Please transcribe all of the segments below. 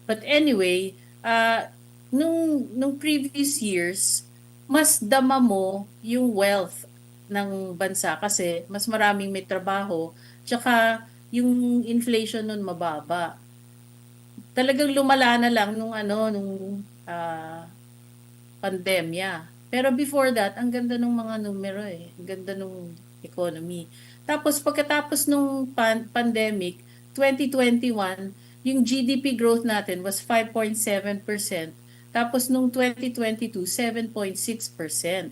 But anyway, nung previous years, mas dama mo yung wealth ng bansa kasi mas maraming may trabaho, tsaka yung inflation nun mababa. Talagang lumala na lang nung pandemya. Pero before that, ang ganda ng mga numero eh. Ang ganda ng economy. Tapos pagkatapos nung pandemic, 2021, yung GDP growth natin was 5.7%. Tapos nung 2022, 7.6%.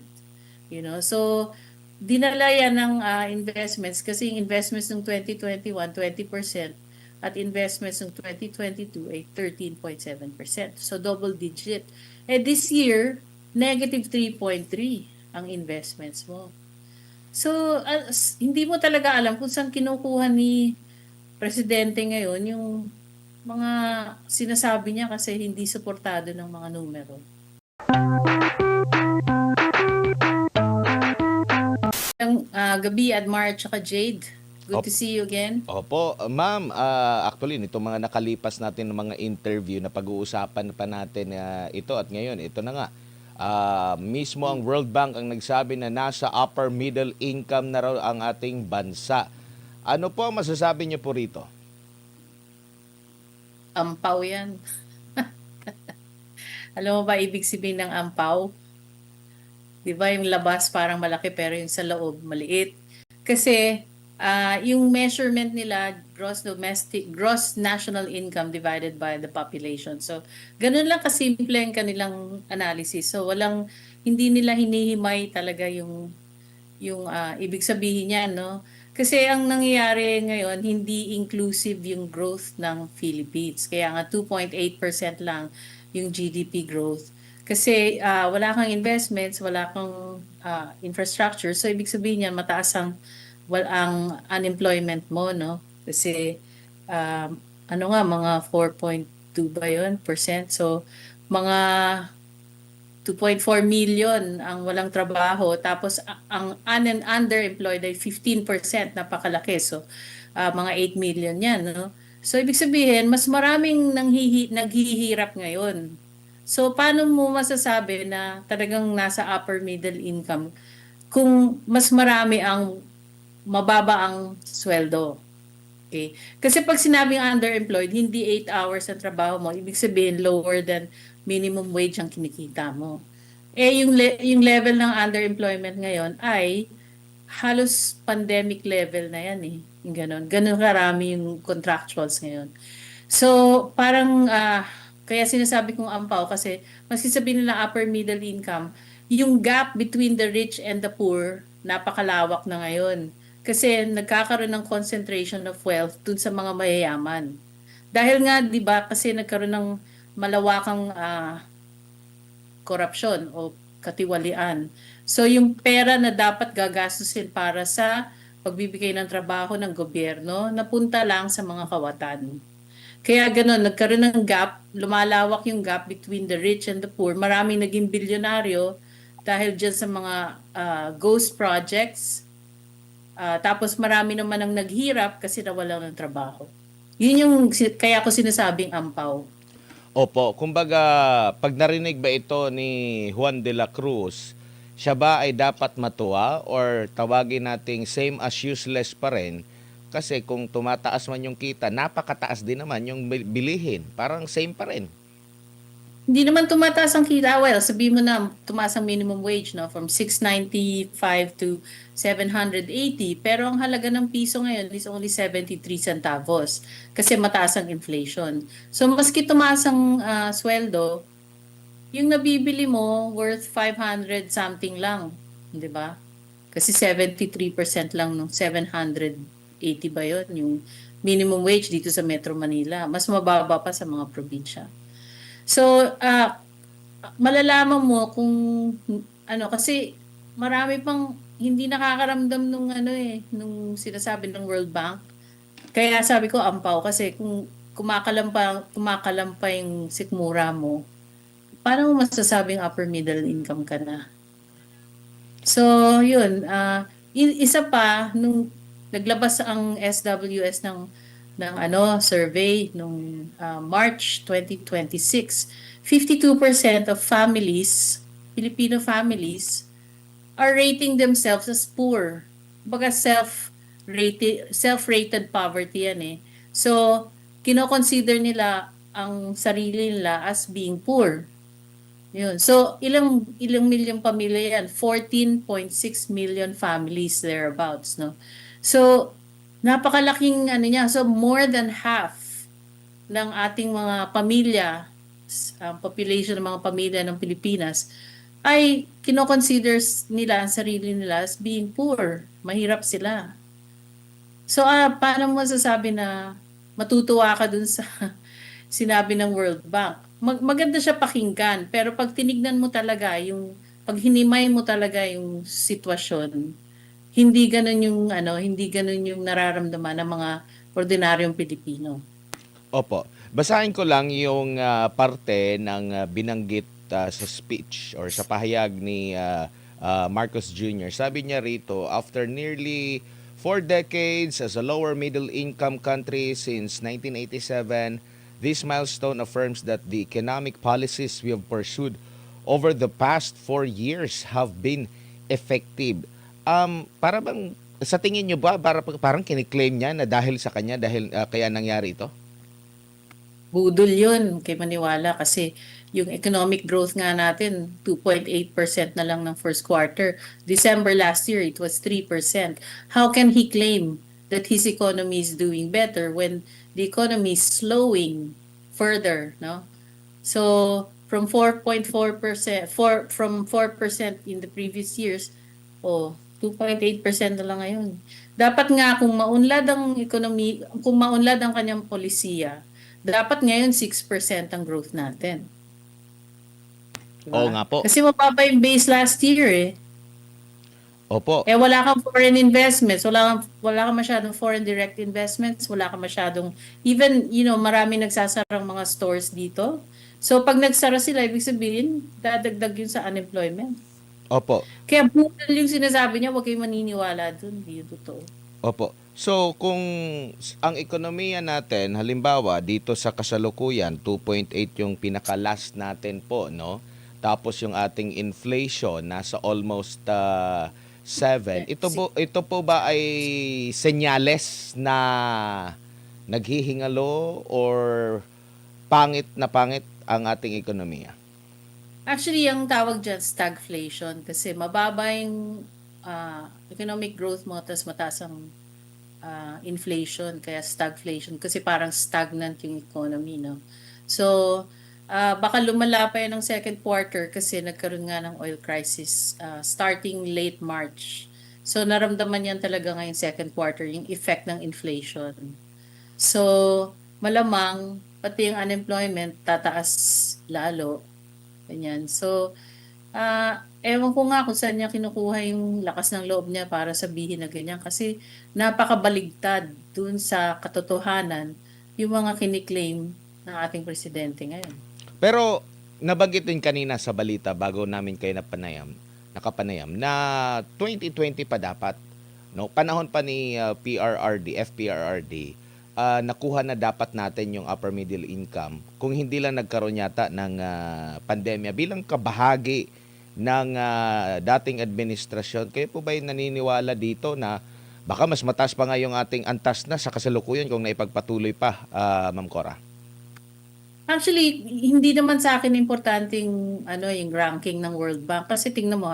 So dinala yan ng investments kasi yung investments ng 2021, 20%, at investments ng 2022 ay 13.7%. So double digit. This year, negative 3.3 ang investments mo. So hindi mo talaga alam kung saan kinukuha ni presidente ngayon yung mga sinasabi niya kasi hindi suportado ng mga numero. Gabi, Admar at saka Jade. Good to see you again. Opo, ma'am, actually nitong mga nakalipas natin ng mga interview na pag-uusapan pa natin ito at ngayon, ito na nga. Mismo ang World Bank ang nagsabi na nasa upper middle income na raw ang ating bansa. Ano po ang masasabi niyo po rito? Ampaw yan. Alam mo ba ibig sabihin ng ampaw? Di ba yung labas parang malaki pero yung sa loob maliit? Kasi yung measurement nila, gross national income divided by the population. So, ganun lang kasimple ang kanilang analysis. So, hindi nila hinihimay talaga yung ibig sabihin niya, no? Kasi ang nangyayari ngayon, hindi inclusive yung growth ng Philippines. Kaya nga 2.8% lang yung GDP growth. Kasi wala kang investments, wala kang infrastructure. So ibig sabihin niyan, mataas ang unemployment mo, no? Kasi mga 4.2 ba yun, percent. So mga 2.4 million ang walang trabaho, tapos ang underemployed ay 15%, napakalaki. So mga 8 million yan, no? So ibig sabihin, mas maraming naghihirap ngayon. So paano mo masasabi na talagang nasa upper middle income kung mas marami ang mababa ang sweldo? Okay? Kasi pag sinabing underemployed, hindi 8 hours ang trabaho mo, ibig sabihin lower than minimum wage ang kinikita mo. Yung level ng underemployment ngayon ay halos pandemic level na yan eh. Yung ganun. Ganun karami yung contractuals ngayon. So, parang kaya sinasabi kong ampaw kasi maski sabihin nila upper middle income, yung gap between the rich and the poor napakalawak na ngayon. Kasi nagkakaroon ng concentration of wealth dun sa mga mayayaman. Dahil nga, di ba, kasi nagkaroon ng malawakang korupsyon o katiwalian. So yung pera na dapat gagastusin para sa pagbibigay ng trabaho ng gobyerno, napunta lang sa mga kawatan. Kaya gano'n, nagkaroon ng gap, lumalawak yung gap between the rich and the poor. Maraming naging bilyonaryo dahil dyan sa mga ghost projects. Tapos marami naman ang naghirap kasi nawalan ng trabaho. Yun yung kaya ko sinasabing ampaw. Opo, kumbaga, pag narinig ba ito ni Juan de la Cruz, siya ba ay dapat matuwa or tawagin nating same as useless pa rin? Kasi kung tumataas man yung kita, napakataas din naman yung bilihin. Parang same pa rin. Hindi naman tumataas ang kita. Well, sabihin mo na tumaas ang minimum wage, no, from 695 to 780. Pero ang halaga ng piso ngayon is only 73 centavos kasi mataas ang inflation. So maski tumaas ang sweldo, yung nabibili mo worth 500 something lang, 'di ba? Kasi 73% lang nung 780 ba 'yon yung minimum wage dito sa Metro Manila. Mas mababa pa sa mga probinsya. So, malalaman mo kung kasi marami pang hindi nakakaramdam nung sinasabi ng World Bank. Kaya sabi ko ampaw kasi kung kumakalampa yung sikmura mo, paano mo masasabing upper middle income ka na? So, yun. Isa pa, nung naglabas ang SWS ng ng survey nung March 2026. 52% of families, Filipino families, are rating themselves as poor. Baga self-rated poverty yan eh. So, kino-consider nila ang sarili nila as being poor. Yun. So, ilang milyong pamilya yan? 14.6 million families thereabouts, no? So, napakalaking niya. So, more than half ng ating mga pamilya, population ng mga pamilya ng Pilipinas, ay kino-consider nila ang sarili nila as being poor. Mahirap sila. So, paano mo masasabi na matutuwa ka dun sa sinabi ng World Bank? Maganda siya pakinggan, pero pag tinignan mo talaga pag hinimay mo talaga yung sitwasyon, hindi ganun hindi ganun yung nararamdaman ng mga ordinaryong Pilipino. Opo. Basahin ko lang yung parte ng binanggit sa speech or sa pahayag ni Marcos Jr. Sabi niya rito, after nearly 4 decades as a lower middle income country since 1987, this milestone affirms that the economic policies we have pursued over the past 4 years have been effective. Para bang sa tingin niyo ba parang kiniklaim niya na dahil sa kanya dahil kaya nangyari ito? Budol yun kay Maniwala kasi yung economic growth nga natin 2.8% na lang ng first quarter. December last year it was 3%. How can he claim that his economy is doing better when the economy is slowing further, no? So from 4.4%, from 4% in the previous years, 2.8% na lang ngayon. Dapat nga kung maunlad ang economy, kung maunlad ang kanyang polisiya, dapat ngayon 6% ang growth natin. Oo Diba? nga po. Kasi mababa yung base last year eh. Opo. Wala kang foreign investments, wala kang masyadong foreign direct investments, wala kang masyadong, even, marami nagsasarang mga stores dito. So, pag nagsara sila, ibig sabihin, dadagdag yun sa unemployment. Opo. Kaya budol yung sinasabi niya, huwag kayong maniniwala dun, hindi yung totoo. Opo. So, kung ang ekonomiya natin, halimbawa, dito sa kasalukuyan, 2.8 yung pinaka-last natin po, no? Tapos yung ating inflation, nasa almost 7. Ito po ba ay senyales na naghihingalo or pangit na pangit ang ating ekonomiya? Actually, ang tawag dyan stagflation kasi mababa yung economic growth mo tapos mataas ang inflation kaya stagflation kasi parang stagnant yung economy, no? So, baka lumala pa yan ng second quarter kasi nagkaroon nga ng oil crisis starting late March. So, naramdaman yan talaga ngayong second quarter, yung effect ng inflation. So, malamang, pati yung unemployment, tataas lalo. Ganyan. So, ewan ko nga kung saan niya kinukuha yung lakas ng loob niya para sabihin na ganyan. Kasi napakabaligtad dun sa katotohanan yung mga kiniklaim ng ating presidente ngayon. Pero nabanggit din kanina sa balita bago namin kayo nakapanayam na 2020 pa dapat, no? Panahon pa ni FPRRD, nakuha na dapat natin yung upper middle income kung hindi lang nagkaroon yata ng pandemya bilang kabahagi ng dating administrasyon. Kayo po ba yung naniniwala dito na baka mas mataas pa nga yung ating antas na sa kasalukuyan kung naipagpatuloy pa, Ma'am Cora? Actually, hindi naman sa akin importante yung ranking ng World Bank kasi tingnan mo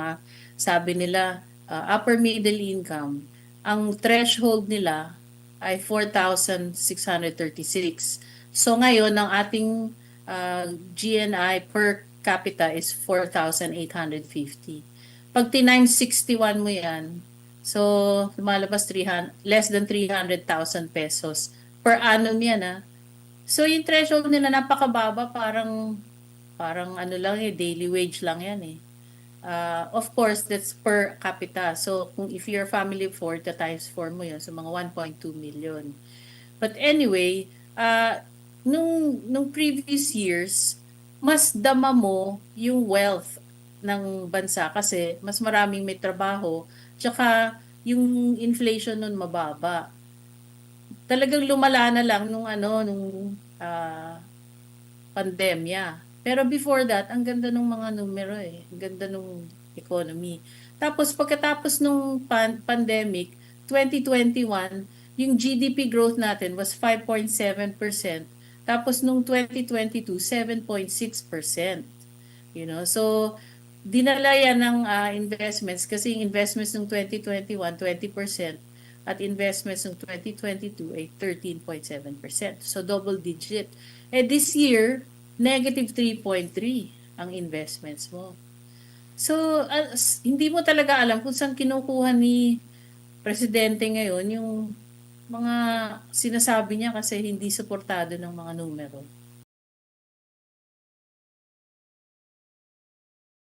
sabi nila upper middle income, ang threshold nila ay 4,636. So ngayon ang ating GNI per capita is 4,850. Pag times 61 mo yan, so lumalabas less than 300,000 pesos per annum yan. So yung threshold nila napakababa, parang lang daily wage lang yan eh. Of course, that's per capita. So kung if your family of 4, times 4 mo yun, so mga 1.2 million. But anyway, nung previous years, mas dama mo yung wealth ng bansa kasi mas maraming may trabaho, tsaka yung inflation nun mababa. talagang lumala na lang nung pandemya. Pero before that, ang ganda ng mga numero eh. Ang ganda ng economy. Tapos pagkatapos nung pandemic, 2021, yung GDP growth natin was 5.7%. Tapos nung 2022, 7.6%. So dinala yan ng investments kasi yung investments ng 2021, 20% at investments ng 2022 ay 13.7%. So double digit. This year, negative 3.3 ang investments mo. So hindi mo talaga alam kung saan kinukuha ni presidente ngayon yung mga sinasabi niya kasi hindi suportado ng mga numero.